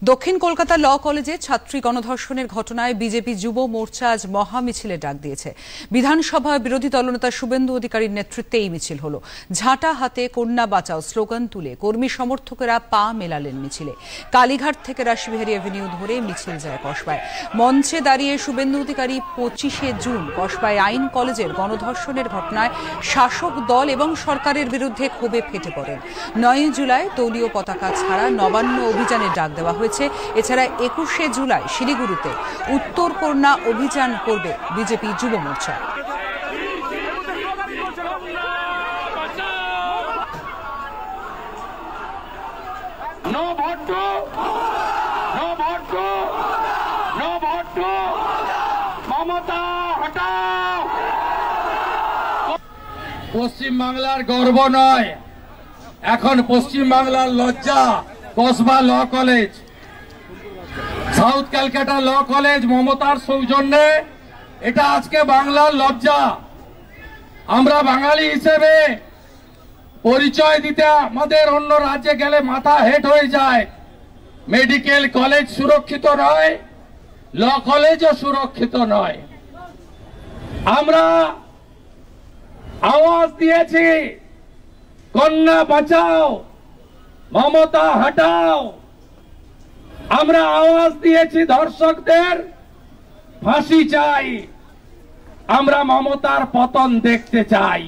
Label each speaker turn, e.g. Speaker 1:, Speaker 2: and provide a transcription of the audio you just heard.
Speaker 1: দক্ষিণ কলকাতা ল কলেজে ছাত্রী গণধর্ষণের ঘটনায় বিজেপি যুব মোর্চা আজ মহামিছিলে ডাক দিয়েছে। বিধানসভা বিরোধী দলনেতা শুভেন্দু অধিকারীর নেতৃত্বে এই মিছিল হলো। ঝাঁটা হাতে কন্যা বাঁচাও স্লোগান তুলে কর্মী সমর্থকেরা পা মেলালেন মিছিলে। কালীঘাট থেকে রাসবিহারী অ্যাভিনিউ ধরে মিছিল যায় কসবায়। মঞ্চে দাঁড়িয়ে শুভেন্দু অধিকারী 25শে জুন কসবায় আইন কলেজের গণধর্ষণের ঘটনায় শাসক দল এবং সরকারের বিরুদ্ধে ক্ষোভে ফেটে পড়েন। 9 জুলাই দলীয় পতাকা ছাড়া নবান্ন অভিযানের ডাক দেওয়া হয়েছে। এছাড়া 21শে জুলাই শিলিগুড়িতে উত্তর কন্যা অভিযান করবে বিজেপি যুব মোর্চা।
Speaker 2: পশ্চিম বাংলার গর্ব নয়, এখন পশ্চিম বাংলার লজ্জা Kasba law college, south Calcutta law college মমতার সৌজন্যে এটা আজকে বাংলার লজ্জা। আমরা বাঙালি হিসেবে পরিচয় দিতে আমাদের অন্য রাজ্যে গেলে মাথা হেট হয়ে যায়। মেডিকেল কলেজ সুরক্ষিত নয়, ল কলেজও সুরক্ষিত নয়। আমরা আওয়াজ দিয়েছি কন্যা বাঁচাও, মমতা হটাও। আমরা আওয়াজ দিয়েছি ধর্ষকদের ফাঁসি চাই, আমরা মমতার পতন দেখতে চাই।